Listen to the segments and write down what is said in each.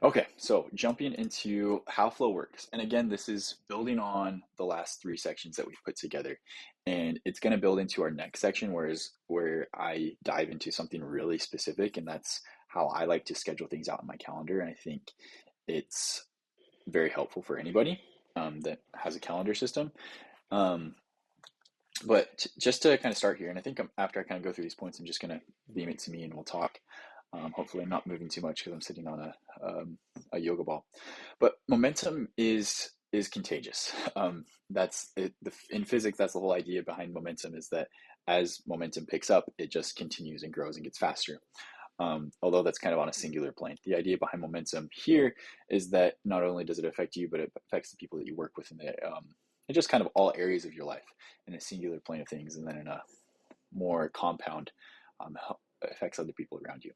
Okay, so jumping into how flow works. And again, this is building on the last three sections that we've put together. And it's going to build into our next section, where I dive into something really specific, and that's how I like to schedule things out in my calendar. And I think it's very helpful for anybody that has a calendar system. Um, but just to kind of start here, and I think after I kind of go through these points, I'm just going to beam it to me and we'll talk. Hopefully, I'm not moving too much because I'm sitting on a yoga ball. But momentum is contagious. That's it, in physics. That's the whole idea behind momentum, is that as momentum picks up, it just continues and grows and gets faster. Although that's kind of on a singular plane. The idea behind momentum here is that not only does it affect you, but it affects the people that you work with in just kind of all areas of your life in a singular plane of things, and then in a more compound um, affects other people around you.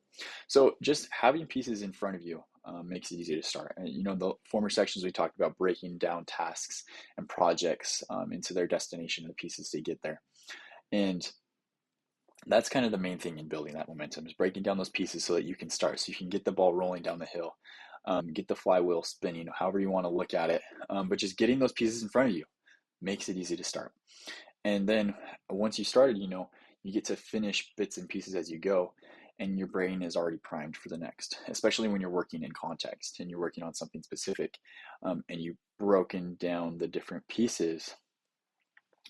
So just having pieces in front of you makes it easy to start. And the former sections we talked about breaking down tasks and projects into their destination and the pieces to get there. And that's kind of the main thing in building that momentum, is breaking down those pieces so that you can start, so you can get the ball rolling down the hill, get the flywheel spinning, however you want to look at it. But just getting those pieces in front of you makes it easy to start. And then once you started, you get to finish bits and pieces as you go, and your brain is already primed for the next, especially when you're working in context and you're working on something specific, and you've broken down the different pieces.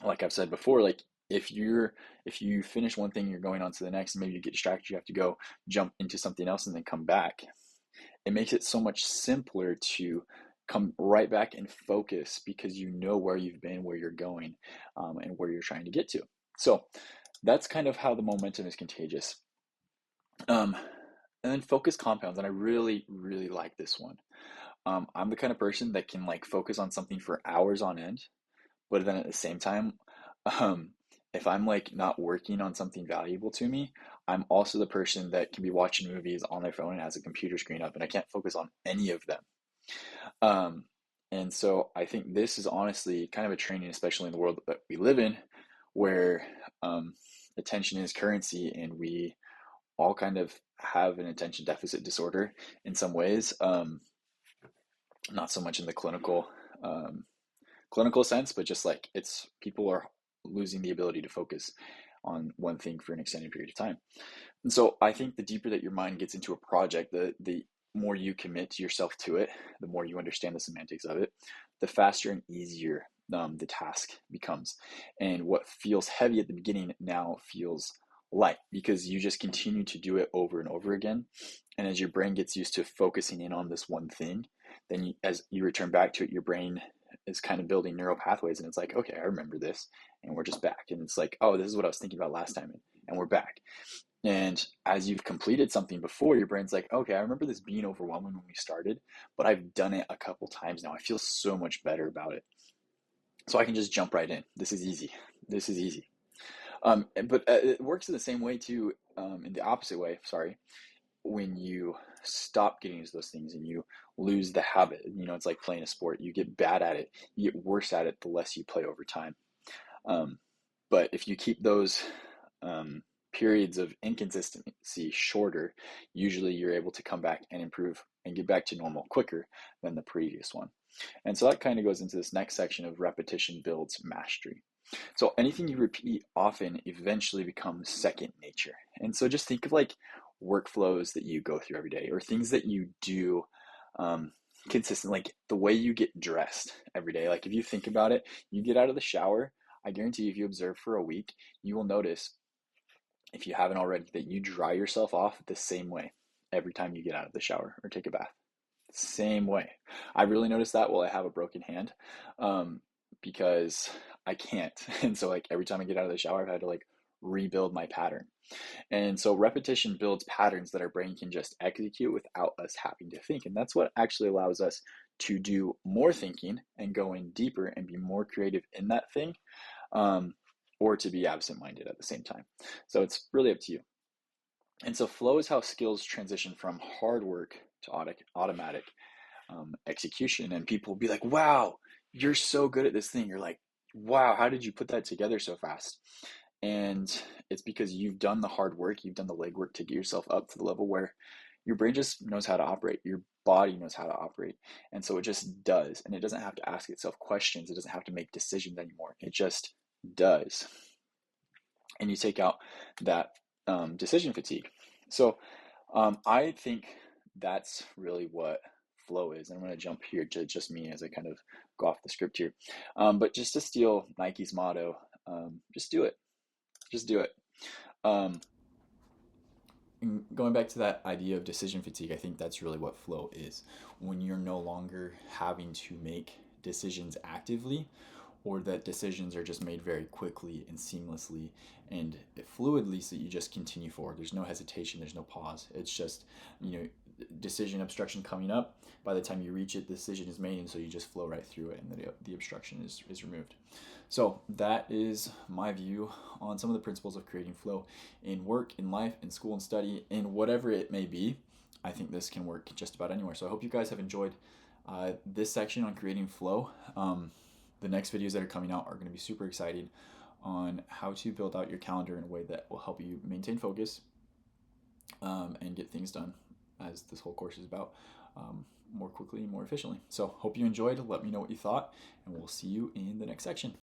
Like I've said before, like if you finish one thing, you're going on to the next, and maybe you get distracted, you have to go jump into something else and then come back. It makes it so much simpler to come right back and focus, because you know where you've been, where you're going, and where you're trying to get to. So that's kind of how the momentum is contagious. Um, and then focus compounds, and I really, really like this one. I'm the kind of person that can like focus on something for hours on end, but then at the same time, um, if I'm like not working on something valuable to me, I'm also the person that can be watching movies on their phone and has a computer screen up, and I can't focus on any of them. Um, and so I think this is honestly kind of a training, especially in the world that we live in, where attention is currency, and we all kind of have an attention deficit disorder in some ways. Not so much in the clinical sense, but just like it's people are losing the ability to focus on one thing for an extended period of time. And so I think the deeper that your mind gets into a project, the more you commit yourself to it, the more you understand the semantics of it, the faster and easier the task becomes. And what feels heavy at the beginning now feels light, because you just continue to do it over and over again. And as your brain gets used to focusing in on this one thing, then as you return back to it, your brain is kind of building neural pathways, and it's like, okay, I remember this, and we're just back. And it's like, oh, this is what I was thinking about last time, and we're back. And as you've completed something before, your brain's like, okay, I remember this being overwhelming when we started, but I've done it a couple times now. I feel so much better about it. So I can just jump right in. This is easy. This is easy. But it works in the same way too, in the opposite way, sorry, when you stop getting into those things and you lose the habit. It's like playing a sport. You get bad at it, you get worse at it the less you play over time. Um, but if you keep those um, periods of inconsistency shorter, usually you're able to come back and improve and get back to normal quicker than the previous one. And so that kind of goes into this next section of repetition builds mastery. So anything you repeat often eventually becomes second nature. And so just think of like workflows that you go through every day, or things that you do um, consistently, like the way you get dressed every day. Like if you think about it, you get out of the shower. I guarantee you, if you observe for a week, you will notice, if you haven't already, that you dry yourself off the same way every time you get out of the shower or take a bath. Same way. I really noticed that while I have a broken hand, um, because I can't. And so like every time I get out of the shower, I've had to like rebuild my pattern. And so repetition builds patterns that our brain can just execute without us having to think. And that's what actually allows us to do more thinking and go in deeper and be more creative in that thing, um, or to be absent-minded at the same time. So it's really up to you. And so flow is how skills transition from hard work to automatic execution. And people will be like, wow, you're so good at this thing. You're like, wow, how did you put that together so fast? And it's because you've done the hard work, you've done the legwork to get yourself up to the level where Your brain just knows how to operate. Your body knows how to operate. And so it just does. And it doesn't have to ask itself questions. It doesn't have to make decisions anymore. It just does. And you take out that decision fatigue. So I think that's really what flow is. And I'm going to jump here to just me as I kind of go off the script here. But just to steal Nike's motto, just do it. Just do it. Um, Going back to that idea of decision fatigue, I think that's really what flow is. When you're no longer having to make decisions actively, or that decisions are just made very quickly and seamlessly and fluidly, so you just continue forward. There's no hesitation, there's no pause. It's just, decision obstruction coming up. By the time you reach it, the decision is made, and so you just flow right through it, and the obstruction is removed. So that is my view on some of the principles of creating flow in work, in life, in school and study, in whatever it may be. I think this can work just about anywhere. So I hope you guys have enjoyed this section on creating flow. The next videos that are coming out are going to be super exciting on how to build out your calendar in a way that will help you maintain focus and get things done, as this whole course is about, more quickly and more efficiently. So hope you enjoyed. Let me know what you thought, and we'll see you in the next section.